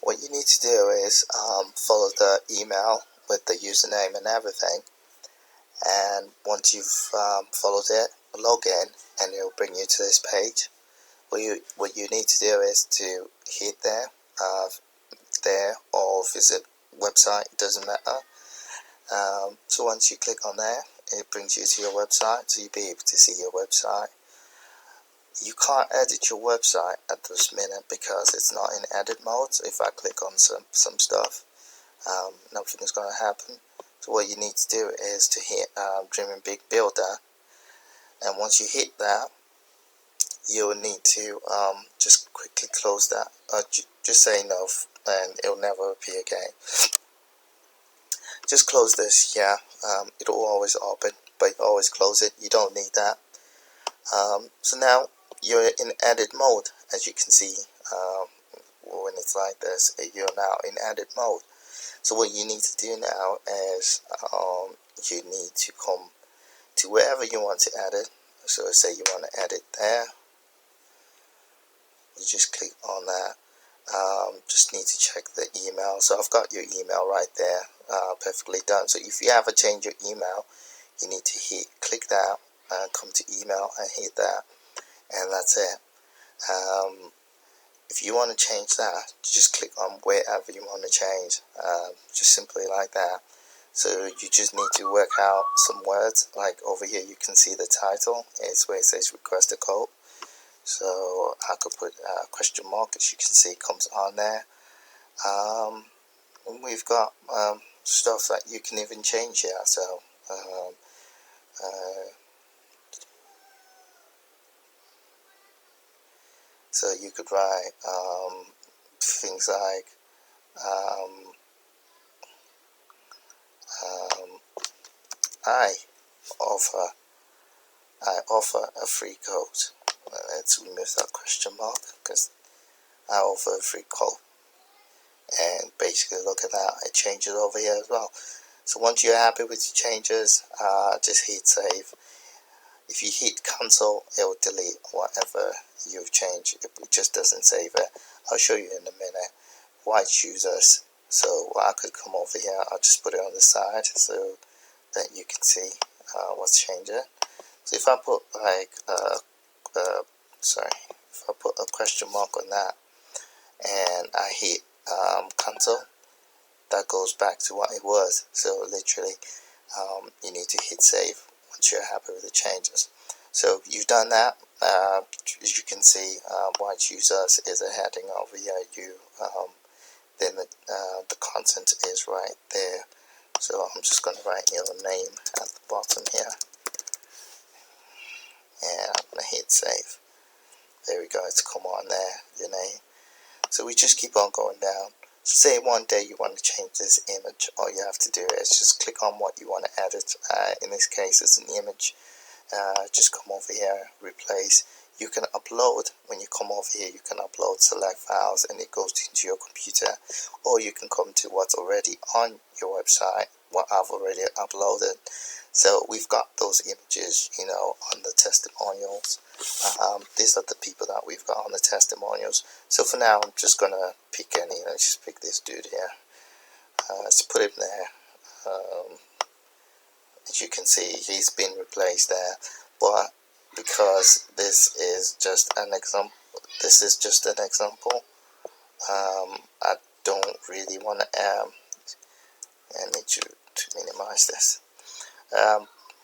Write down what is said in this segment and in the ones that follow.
What you need to do is follow the email with the username and everything, and once you've followed it, log in and it will bring you to this page. What you need to do is to hit there or visit website, it doesn't matter. So once you click on there, it brings you to your website, so you'll be able to see your website. You can't edit your website at this minute because it's not in edit mode. So if I click on some stuff, nothing is going to happen. So what you need to do is to hit Dreaming Big Builder, and once you hit that, you'll need to just quickly close that. Just say no, and it'll never appear again. Just close this. Yeah, it'll always open, but always close it. You don't need that. So now you're in edit mode, as you can see. When it's like this, you're now in edit mode. So what you need to do now is you need to come to wherever you want to edit. So say you want to edit there, you just click on that. Just need to check the email. So I've got your email right there, perfectly done. So if you ever change your email, you need to click that and come to email and hit that, and that's it. If you want to change that, just click on wherever you want to change, just simply like that. So you just need to work out some words, like over here you can see the title, it's where it says request a code. So I could put a question mark, as you can see comes on there. We've got stuff that you can even change here. So so you could write things like I offer a free code. Let's remove that question mark because I offer a free code. And basically look at that, it changes over here as well. So once you're happy with your changes, just hit save. If you hit cancel, it will delete whatever you've changed. It just doesn't save it. I'll show you in a minute why choose us. So I could come over here, I'll just put it on the side so that you can see what's changing. So if I put like if I put a question mark on that and I hit cancel, that goes back to what it was. So literally you need to hit save once you're happy with the changes. So you've done that. As you can see, why choose us is a heading over here. Then the content is right there. So I'm just going to write your name at the bottom here, and I'm going to hit save. There we go, it's come on there, your name. So we just keep on going down. So say one day you want to change this image, all you have to do is just click on what you want to edit. In this case it's an image. Just come over here, replace. You can upload. When you come over here, you can upload select files and it goes into your computer, or you can come to what's already on your website, what I've already uploaded. So we've got those images, on the testimonials. These are the people that we've got on the testimonials. So for now, I'm just gonna pick any. Let's just pick this dude here. Let's put him there. As you can see, he's been replaced there, but because this is just an example, I don't really want to I need to minimize this,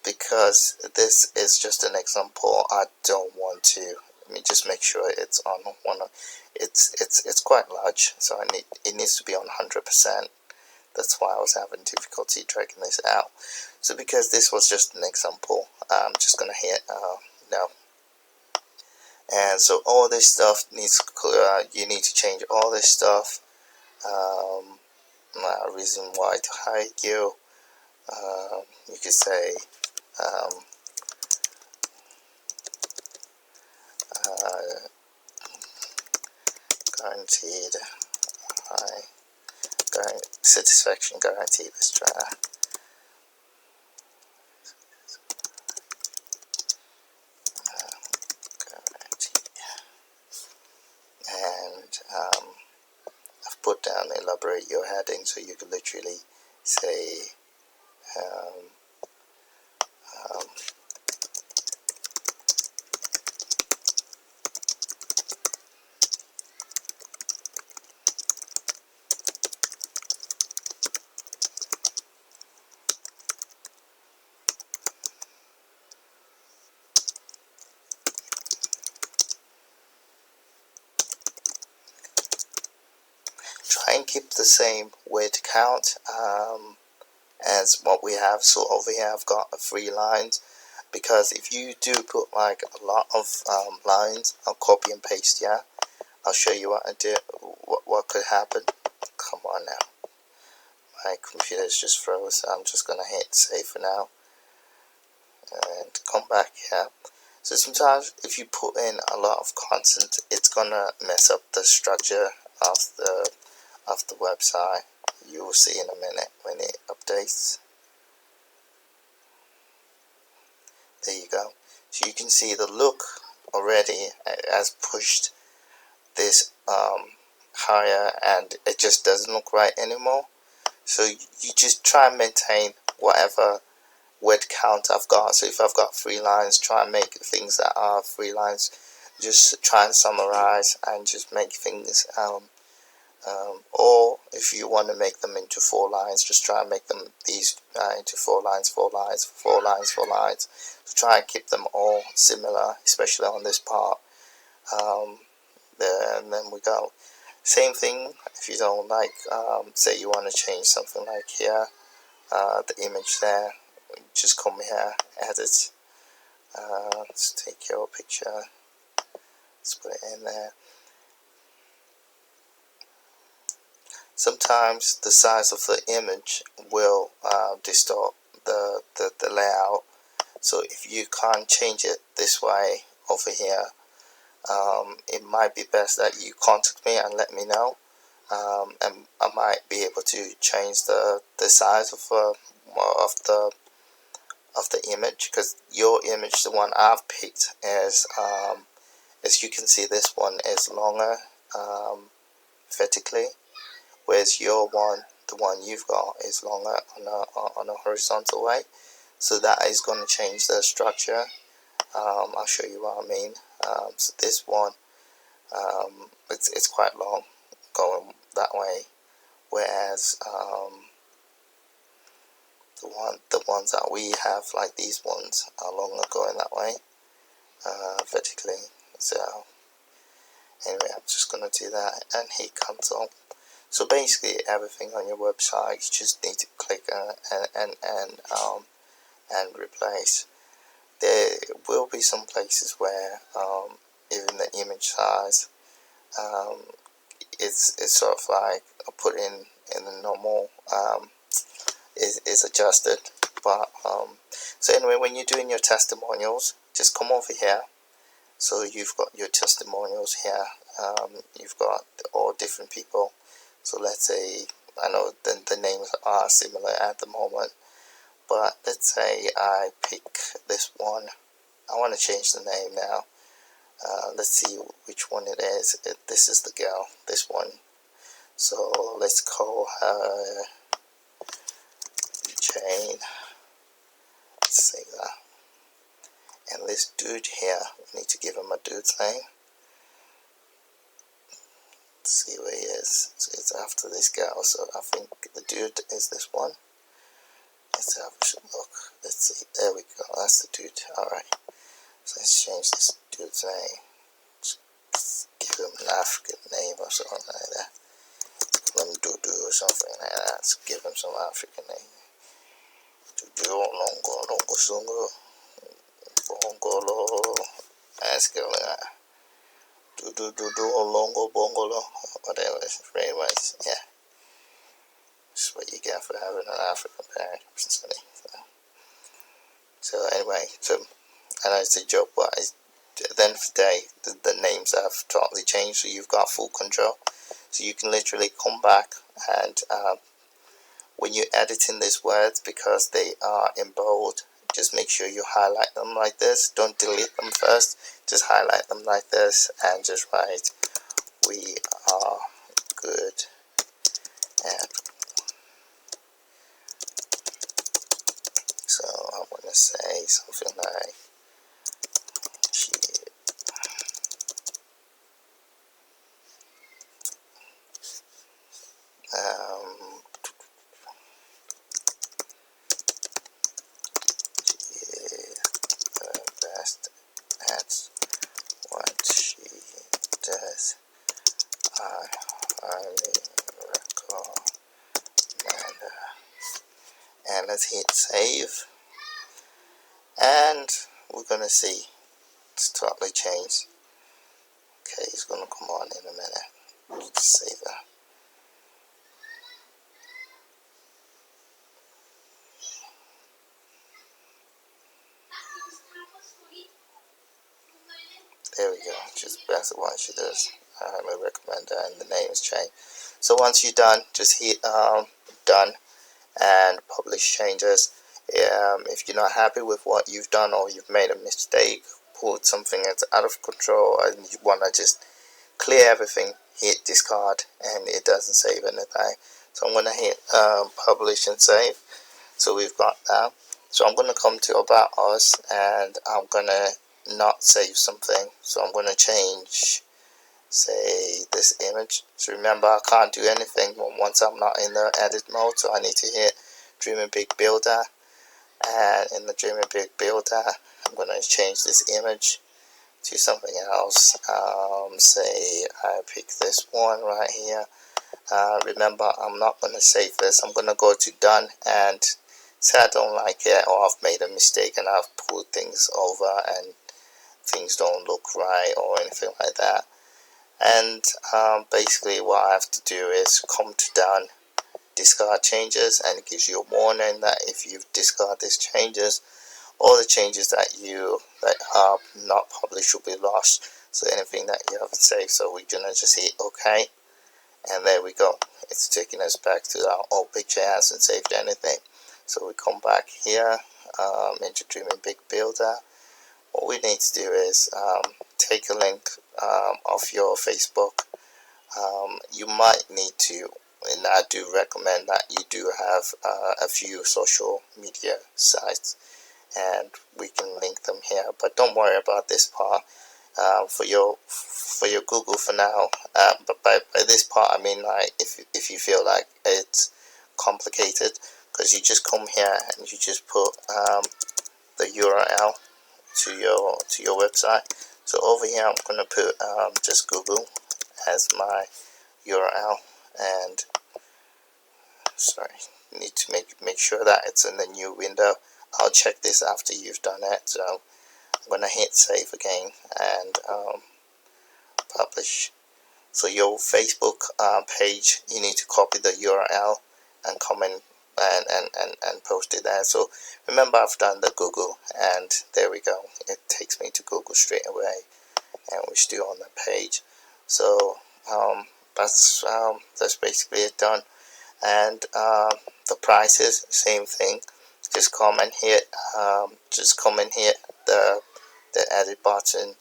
because this is just an example. I don't want to. Let me just make sure it's on one. It's quite large, so it needs to be on 100%. That's why I was having difficulty dragging this out. So because this was just an example, I'm just gonna hit no. And so all this stuff needs you need to change all this stuff. Reason why to hire you. You could say guaranteed high satisfaction guarantee. Let's try that. put down elaborate your heading, so you can literally say try and keep the same word count as what we have. So over here I've got 3 lines, because if you do put like a lot of lines, I'll copy and paste. Yeah, I'll show you what I do, what could happen. Come on now, my computer's just froze, so I'm just gonna hit save for now and come back here. So sometimes if you put in a lot of content, it's gonna mess up the structure of the website. You will see in a minute when it updates. There you go. So you can see the look already has pushed this higher, and it just doesn't look right anymore. So you just try and maintain whatever word count I've got. So if I've got 3 lines, try and make things that are 3 lines. Just try and summarize and just make things or if you want to make them into 4 lines, just try and make them these into 4 lines, 4 lines, 4 lines, 4 lines. So try and keep them all similar, especially on this part. And then we go. Same thing if you don't like, say you want to change something like here, the image there, just come here, edit, let's take your picture, let's put it in there. Sometimes the size of the image will distort the layout, so if you can't change it this way over here, it might be best that you contact me and let me know, and I might be able to change the size of the image, because your image, the one I've picked, is as you can see, this one is longer vertically, whereas your one, the one you've got, is longer on a horizontal way. So that is going to change the structure. I'll show you what I mean. So this one, it's quite long going that way, whereas the ones that we have, like these ones, are longer going that way vertically. So anyway, I'm just going to do that and hit cancel. So basically everything on your website, you just need to click and replace. There will be some places where even the image size it's sort of like put in the normal, is adjusted. But so anyway, when you're doing your testimonials, just come over here. So you've got your testimonials here. You've got all different people. So let's say, I know the names are similar at the moment, but let's say I pick this one. I want to change the name now. Let's see which one it is. This is the girl, this one. So let's call her Jane. Let's say that. And this dude here, we need to give him a dude's name. Let's see where he is. So it's after this girl, so I think the dude is this one. Let's have a look. Let's see. There we go. That's the dude. Alright. So let's change this dude's name. Let's give him an African name or something like that. Let's call him Dudu or something like that. Let's give him some African name. Dudu Longo Sungo Bongolo. Let's go like that. Dudu Longo Bongolo. Whatever. Very nice. Yeah. That's what you get for having an African parent. So anyway, so I know it's a joke, but at the end of the day, the names have totally changed, so you've got full control. So you can literally come back and when you're editing these words, because they are in bold, just make sure you highlight them like this. Don't delete them first, just highlight them like this and just write, "We are good and let's hit save, and we're gonna see it's totally changed. Okay, it's gonna come on in a minute. Just save that. There we go. Just that's the one she does. I highly recommend that, and the name is changed. So once you're done, just hit done and publish changes. If you're not happy with what you've done, or you've made a mistake, pulled something that's out of control, and you want to just clear everything, hit discard, and it doesn't save anything. So I'm going to hit publish and save. So we've got that. So I'm going to come to about us, and I'm going to not save something. So I'm going to change, say, this image. So remember, I can't do anything once I'm not in the edit mode, so I need to hit Dreaming Big Builder, and in the Dreaming Big Builder I'm going to change this image to something else. Say I pick this one right here. Remember, I'm not going to save this. I'm going to go to done and say I don't like it, or I've made a mistake and I've pulled things over and things don't look right or anything like that. And basically what I have to do is come to done, discard changes, and it gives you a warning that if you discard these changes, all the changes that are not published will be lost. So anything that you haven't saved. So we're gonna just hit OK, and there we go. It's taking us back to our old picture. It hasn't saved anything. So we come back here into Dreaming Big Builder. What we need to do is take a link of your Facebook. You might need to, and I do recommend that you do have a few social media sites, and we can link them here. But don't worry about this part for your Google for now. But by this part, I mean, like, if you feel like it's complicated, because you just come here and you just put the URL to your website. So over here I'm going to put just Google as my URL, and sorry, need to make sure that it's in the new window. I'll check this after you've done it. So I'm going to hit save again and publish. So your Facebook page, you need to copy the URL and comment and post it there. So remember, I've done the Google, and there we go. It takes me to Google straight away, and we're still on the page. So that's basically it done. And the prices, same thing. Just come and hit the edit button,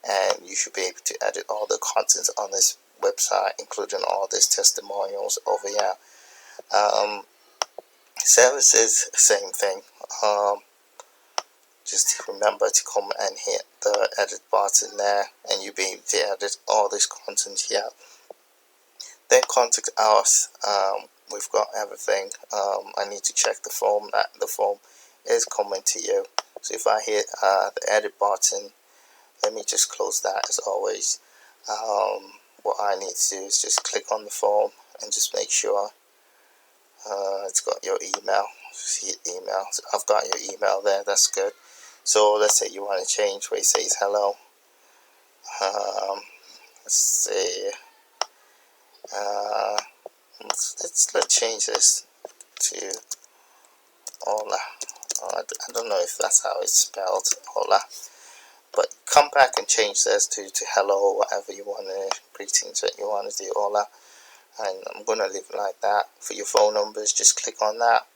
and you should be able to edit all the contents on this website, including all these testimonials over here. Services, same thing. Just remember to come and hit the edit button there, and you'll be able to edit all this content here. Then contact us. We've got everything. I need to check the form, that the form is coming to you. So if I hit the edit button, let me just close that as always. What I need to do is just click on the form and just make sure it's got your email. Just hit email. So I've got your email there. That's good. So let's say you want to change where it says hello. Let's see. Let's change this to Hola. I don't know if that's how it's spelled, Hola. But come back and change this to hello, whatever you want to, greetings that you want to do, Hola. And I'm going to leave it like that. For your phone numbers, just click on that.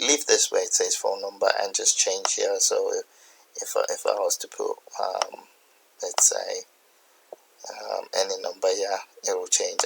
Leave this where it says phone number and just change here. So if I was to put, let's say, any number here, it will change.